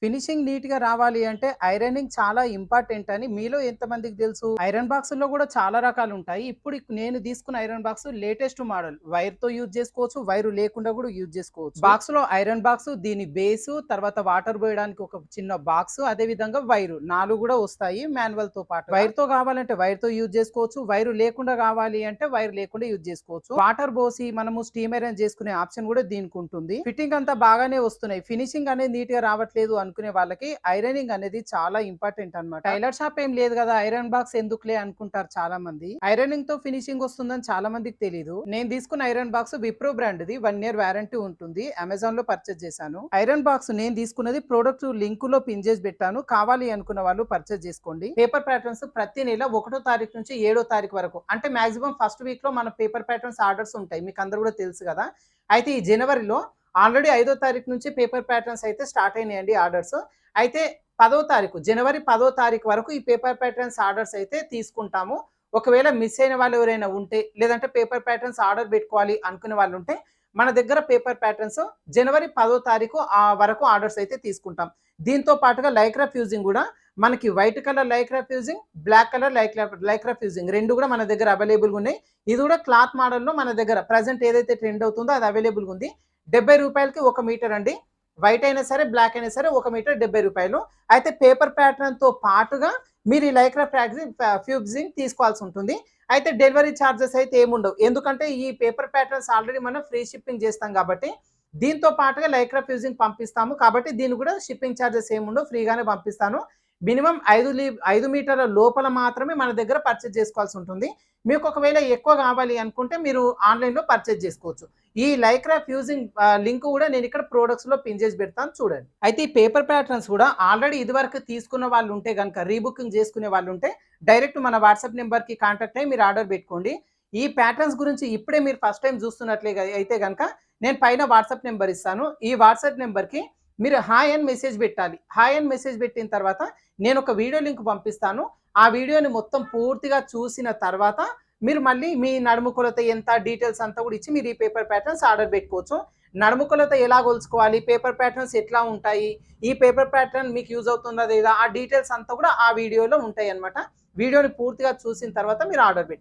Finishing నీట్‌గా రావాలి అంటే ఐరనింగ్ చాలా ఇంపార్టెంట్ అని మీలో ఎంతమందికి తెలుసు? ఐరన్ బాక్సుల్లో గూడా చాలా రకాలుంటాయి. ఇప్పుడు నేను తీసుకున్న ఐరన్ బాక్స్ లేటెస్ట్ మోడల్. వైర్‌తో యూజ్ చేసుకోవచ్చు. వైరు లేకుండా గూడా యూజ్ చేసుకోవచ్చు. బాక్స్‌లో ఐరన్ బాక్సు, దీని బేసు, తర్వాత వాటర్ పోయడానికి ఒక చిన్న బాక్సు, అదే విధంగా వైరు 4 గూడా వస్తాయి మాన్యువల్‌తో పాటు. వైర్‌తో కావాలంటే వైర్‌తో యూజ్ చేసుకోవచ్చు. వైరు లేకుండా కావాలి అంటే వైర్ లేకుండా యూజ్ చేసుకోవచ్చు. వాటర్ పోసి మనము స్టీమ్ ఐరన్ చేసుకునే ఆప్షన్ గూడా దీనికుంటుంది. ఫిట్టింగ్ అంతా బాగానే వస్తున్నాయి. ఫినిషింగ్ అనేది నీట్‌గా రావట్లేదు అనుకునే వాళ్ళకి ఐరనింగ్ అనేది చాలా ఇంపార్టెంట్ అన్నమాట. టైలర్ షాప్ ఏం లేదు కదా, ఐరన్ బాక్స్ ఎందుకులే అనుకుంటారు చాలా మంది. ఐరనింగ్ తో ఫినిషింగ్ వస్తుందని చాలా మందికి తెలియదు. నేను తీసుకున్న ఐరన్ బాక్స్ విప్రో బ్రాండ్ది, 1 ఇయర్ వారంటీ ఉంటుంది. అమెజాన్ లో పర్చేస్ చేశాను. ఐరన్ బాక్స్ నేను తీసుకున్నది ప్రొడక్ట్ లింక్ లో పిన్ చేసి పెట్టాను. కావాలి అనుకున్న వాళ్ళు పర్చేస్ చేసుకోండి. పేపర్ ప్యాటర్న్స్ ప్రతి నెల 1వ తారీఖు నుంచి 7వ తారీఖు వరకు, అంటే మాక్సిమం ఫస్ట్ వీక్ లో మన పేపర్ ప్యాటర్న్స్ ఆర్డర్స్ ఉంటాయి. మీకు అందరూ కూడా తెలుసు కదా. అయితే ఈ జనవరిలో ఆల్రెడీ 5వ తారీఖు నుంచి పేపర్ ప్యాటర్న్స్ అయితే స్టార్ట్ అయినాయండి ఆర్డర్స్. అయితే 10వ తారీఖు, జనవరి 10వ తారీఖు వరకు ఈ పేపర్ ప్యాటర్న్స్ ఆర్డర్స్ అయితే తీసుకుంటాము. ఒకవేళ మిస్ అయిన వాళ్ళు ఎవరైనా ఉంటే, లేదంటే పేపర్ ప్యాటర్న్స్ ఆర్డర్ పెట్టుకోవాలి అనుకునే వాళ్ళు ఉంటే, మన దగ్గర పేపర్ ప్యాటర్న్స్ జనవరి 10వ తారీఖు వరకు ఆర్డర్స్ అయితే తీసుకుంటాం. దీంతో పాటుగా లైక్రా ఫ్యూజింగ్ కూడా మనకి white colour lycra fusing, black colour lycra fusing 2 కూడా మన దగ్గర అవైలబుల్గా ఉన్నాయి. ఇది కూడా క్లాత్ మోడల్లో మన దగ్గర ప్రజెంట్ ఏదైతే ట్రెండ్ అవుతుందో అది అవైలబుల్గా ఉంది. ₹70కి 1 మీటర్ అండి. వైట్ అయినా సరే, బ్లాక్ అయినా సరే 1 మీటర్ ₹70. అయితే పేపర్ ప్యాటర్న్‌తో పాటుగా మీరు ఈ లైక్రా ఫ్యూజింగ్ తీసుకోవాల్సి ఉంటుంది. అయితే డెలివరీ చార్జెస్ అయితే ఏముండవు. ఎందుకంటే ఈ పేపర్ ప్యాటర్న్స్ ఆల్రెడీ మనం ఫ్రీ షిప్పింగ్ చేస్తాం కాబట్టి, దీంతో పాటుగా లైక్రా ఫ్యూజింగ్ పంపిస్తాము. కాబట్టి దీనికి కూడా షిప్పింగ్ చార్జెస్ ఏముండవు. ఫ్రీగానే పంపిస్తాను. మినిమం 5 మీటర్ల లోపల మాత్రమే మన దగ్గర పర్చేజ్ చేసుకోవాల్సి ఉంటుంది. మీకు ఒకవేళ ఎక్కువ కావాలి అనుకుంటే మీరు ఆన్‌లైన్‌లో పర్చేజ్ చేసుకోవచ్చు. ఈ లైక్రా ఫ్యూజింగ్ లింక్ కూడా నేను ఇక్కడ ప్రొడక్ట్స్‌లో పిన్ చేసి పెడతాను చూడండి. అయితే ఈ పేపర్ ప్యాటర్న్స్ కూడా ఆల్రెడీ ఇదివరకు తీసుకున్న వాళ్ళు ఉంటే గనుక, రీబుకింగ్ చేసుకునే వాళ్ళు ఉంటే డైరెక్ట్ మన వాట్సాప్ నెంబర్‌కి కాంటాక్ట్ అయ్యి మీరు ఆర్డర్ పెట్టుకోండి. ఈ ప్యాటర్న్స్ గురించి ఇప్పుడే మీరు ఫస్ట్ టైం అయితే గనుక నేను పైన వాట్సాప్ నెంబర్ ఇస్తాను. ఈ వాట్సాప్ నెంబర్‌కి మీరు హాయ్ అని మెసేజ్ పెట్టాలి. హాయ్ అని మెసేజ్ పెట్టిన తర్వాత నేను ఒక వీడియో లింక్ పంపిస్తాను. ఆ వీడియోని మొత్తం పూర్తిగా చూసిన తర్వాత మీరు మళ్ళీ మీ నడుము కొలత ఎంత, డీటెయిల్స్ అంతా కూడా ఇచ్చి మీరు ఈ పేపర్ ప్యాటర్న్స్ ఆర్డర్ పెట్టుకోవచ్చు. నడుము కొలత ఎలా కొలుచుకోవాలి, పేపర్ ప్యాటర్న్స్ ఎట్లా ఉంటాయి, ఈ పేపర్ ప్యాటర్న్ మీకు యూజ్ అవుతుందా లేదా, ఆ డీటెయిల్స్ అంతా కూడా ఆ వీడియోలో ఉంటాయి అన్నమాట. వీడియోని పూర్తిగా చూసిన తర్వాత మీరు ఆర్డర్ పెట్టుకోండి.